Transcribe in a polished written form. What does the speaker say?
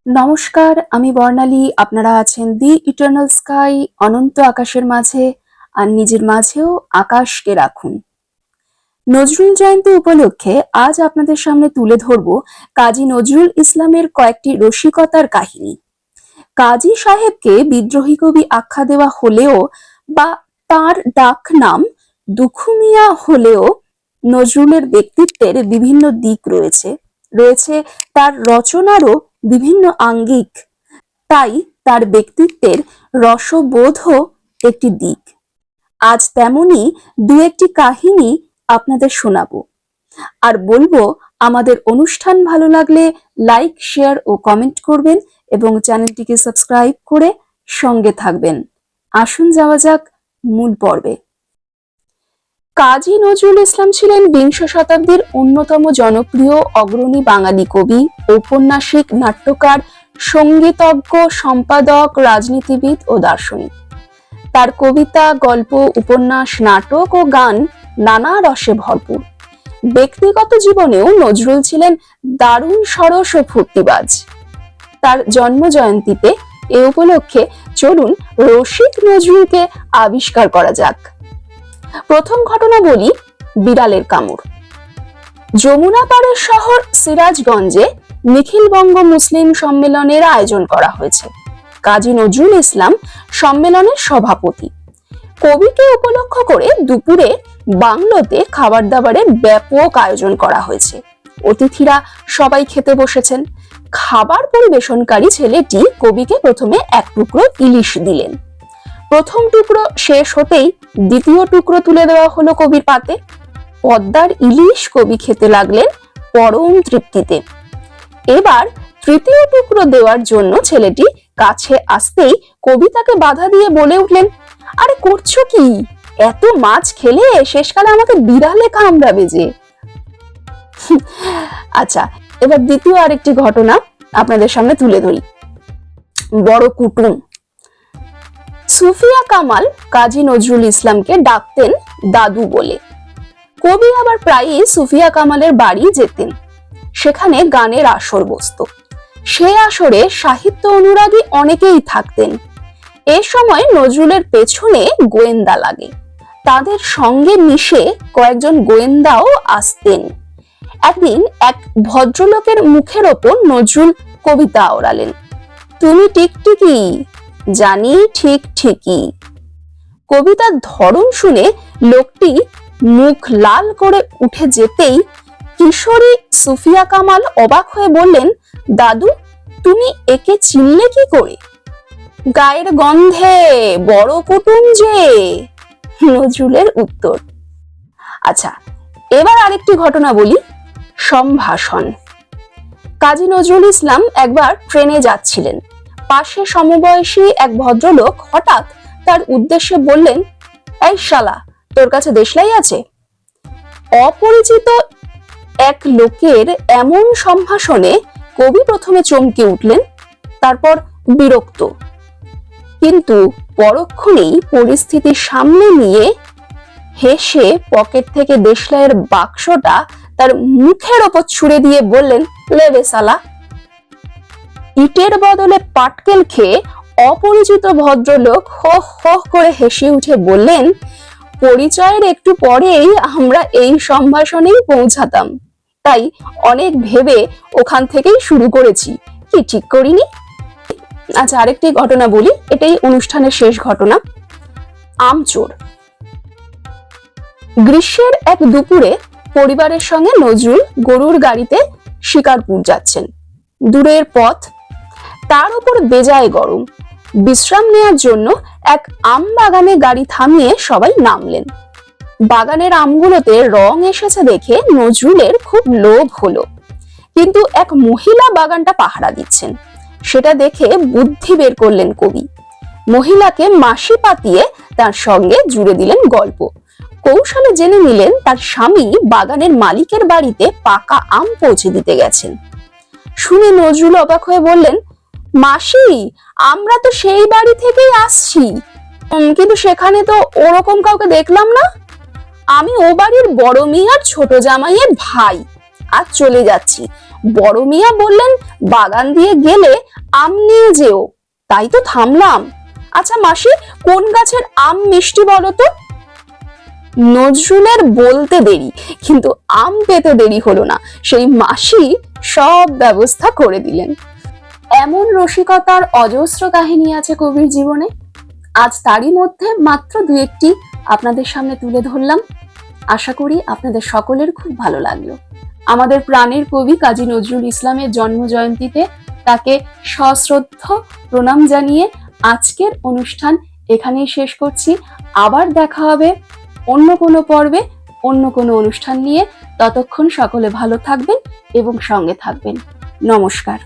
নমস্কার, আমি বর্ণালী। আপনারা আছেন দি ইটার্নাল স্কাই, অনন্ত আকাশের মাঝে, আর নিজের মাঝেও আকাশকে রাখুন। নজরুল জয়ন্তী উপলক্ষে আজ আপনাদের সামনে তুলে ধরব কাজী নজরুল ইসলামের কয়েকটি রসিকতার কাহিনী। কাজী সাহেবকে বিদ্রোহী কবি আখ্যা দেওয়া হলেও বা তার ডাক নাম দুখু মিয়া হলেও নজরুলের ব্যক্তিত্বের বিভিন্ন দিক রয়েছে তার রচনারও বিভিন্ন আঙ্গিক। তাই তার ব্যক্তিত্বের রসবোধও একটি দিক। আজ তেমনই দু একটি কাহিনী আপনাদের শোনাবো, আর বলবো আমাদের অনুষ্ঠান ভালো লাগলে লাইক, শেয়ার ও কমেন্ট করবেন এবং চ্যানেলটিকে সাবস্ক্রাইব করে সঙ্গে থাকবেন। আসুন যাওয়া যাক মূল পর্বে। কাজী নজরুল ইসলাম ছিলেন বিংশ শতাব্দীর অন্যতম জনপ্রিয় অগ্রণী বাঙালি কবি, ঔপন্যাসিক, নাট্যকার, সঙ্গীতজ্ঞ, সম্পাদক, রাজনীতিবিদ ও দার্শনিক। তার কবিতা, গল্প, উপন্যাস, নাটক ও গান নানা রসে ভরপুর। ব্যক্তিগত জীবনেও নজরুল ছিলেন দারুণ সরস ও ফুর্তিবাজ। তার জন্ম জয়ন্তীতে এ উপলক্ষে চলুন রসিক নজরুলকে আবিষ্কার করা যাক। প্রথম ঘটনা বলি, বিড়ালের কামড়। যমুনা পাড়ের শহর সিরাজগঞ্জে নিখিলবঙ্গ মুসলিম সম্মেলনের আয়োজন করা হয়েছে। কাজী নজরুল ইসলাম সম্মেলনের সভাপতি। কবিকে উপলক্ষ করে দুপুরে বাংলোতে খাবার দাবারের ব্যাপক আয়োজন করা হয়েছে। অতিথিরা সবাই খেতে বসেছেন। খাবার পরিবেশনকারী ছেলেটি কবিকে প্রথমে এক টুকরো ইলিশ দিলেন। প্রথম টুকরো শেষ হতেই দ্বিতীয় টুকরো তুলে দেওয়া হলো কবির পাতে। পদ্মার ইলিশ কবি খেতে লাগলেন পরম তৃপ্তিতে। এবার তৃতীয় টুকরো দেওয়ার জন্য ছেলেটি কাছে আসতেই কবি তাকে বাধা দিয়ে বলে উঠলেন, আরে করছো কি? এত মাছ খেলে শেষকালে আমাকে বিড়ালে কামড়াবে যে। আচ্ছা, এবার দ্বিতীয় আরেকটি ঘটনা আপনাদের সামনে তুলে ধরি। বড় কুটুম। সুফিয়া কামাল কাজী নজরুল ইসলামকে ডাকতেন দাদু বলে। কবি আবার প্রায়ই সুফিয়া কামালের বাড়ি যেতেন। সেখানে গানের আসর বসত। সে আসরে সাহিত্য অনুরাগী অনেকেই থাকতেন। এ সময় নজরুলের পেছনে গোয়েন্দা লাগে। তাদের সঙ্গে মিশে কয়েকজন গোয়েন্দাও আসতেন। একদিন এক ভদ্রলোকের মুখের ওপর নজরুল কবিতা ওড়ালেন, তুমি টিকটিকি জানি ঠিক ঠিকই। কবিতার ধরন শুনে লোকটি মুখ লাল করে উঠে যেতেই কিশোরী সুফিয়া কামাল অবাক হয়ে বললেন, দাদু তুমি একে চিনলে কি করে? গায়ের গন্ধে, বড় কুটুম যে, নজরুলের উত্তর। আচ্ছা, এবার আরেকটি ঘটনা বলি, সম্ভাষণ। কাজী নজরুল ইসলাম একবার ট্রেনে যাচ্ছিলেন। পাশে সমবয়সী এক ভদ্রলোক হঠাৎ তার উদ্দেশ্যে বললেন, এই শালা, তোর কাছে দেশলাই আছে? অপরিচিত এক লোকের এমন সম্ভাষণে কবি প্রথমে চমকে উঠলেন, তারপর বিরক্ত, কিন্তু পরক্ষণেই পরিস্থিতি সামনে নিয়ে হেসে পকেট থেকে দেশলাইয়ের বাক্সটা তার মুখের ওপর ছুড়ে দিয়ে বললেন, লেবে শালা। ইটের বদলে পাটকেল খেয়ে অপরিচিত ভদ্রলোক হো হো করে হেসে উঠে বললেন, পরিচয়ের একটু পরেই আমরা এই সম্ভাষণেই পৌঁছাতাম, তাই অনেক ভেবে ওখান থেকেই শুরু করেছি, কি ঠিক করিনি? আচ্ছা, আরেকটি ঘটনা বলি, এটাই অনুষ্ঠানের শেষ ঘটনা। আমচোর। গ্রীষ্মের এক দুপুরে পরিবারের সঙ্গে নজরুল গরুর গাড়িতে শিকারপুর যাচ্ছেন। দূরের পথ, তার উপর বেজায় গরম। বিশ্রাম নেওয়ার জন্য এক আম বাগানে গাড়ি থামিয়ে সবাই নামলেন। বাগানের আমগুলোতে রং এসেছে দেখে নজরুলের খুব লোভ হলো, কিন্তু এক মহিলা বাগানটা পাহারা দিচ্ছেন। সেটা দেখে বুদ্ধি বের করলেন কবি। মহিলাকে মাসি পাতিয়ে তার সঙ্গে জুড়ে দিলেন গল্প। কৌশলে জেনে নিলেন তার স্বামী বাগানের মালিকের বাড়িতে পাকা আম পৌঁছে দিতে গেছেন। শুনে নজরুল অবাক হয়ে বললেন, মাসি, আমরা তো সেই বাড়ি থেকেই আসছি, কিন্তু সেখানে তো ওরকম কাউকে দেখলাম না। আমি ও বাড়ির বড় মেয়ে আর ছোট জামাইয়ের ভাই, আজ চলে যাচ্ছি। বড় মিয়া বললেন বাগান দিয়ে গেলে আম নিয়ে যেও, তাই তো থামলাম। আচ্ছা মাসি, কোন গাছের আম মিষ্টি বলো তো? নজরুলের বলতে দেরি, কিন্তু আম পেতে দেরি হলো না। সেই মাসি সব ব্যবস্থা করে দিলেন। এমন রসিকতার অজস্র কাহিনী আছে কবির জীবনে। আজ তারই মধ্যে মাত্র দু একটি আপনাদের সামনে তুলে ধরলাম। আশা করি আপনাদের সকলের খুব ভালো লাগলো। আমাদের প্রাণের কবি কাজী নজরুল ইসলামের জন্ম জয়ন্তীতে তাকে সশ্রদ্ধ প্রণাম জানিয়ে আজকের অনুষ্ঠান এখানেই শেষ করছি। আবার দেখা হবে অন্য কোনো পর্বে, অন্য কোনো অনুষ্ঠান নিয়ে। ততক্ষণ সকলে ভালো থাকবেন এবং সঙ্গে থাকবেন। নমস্কার।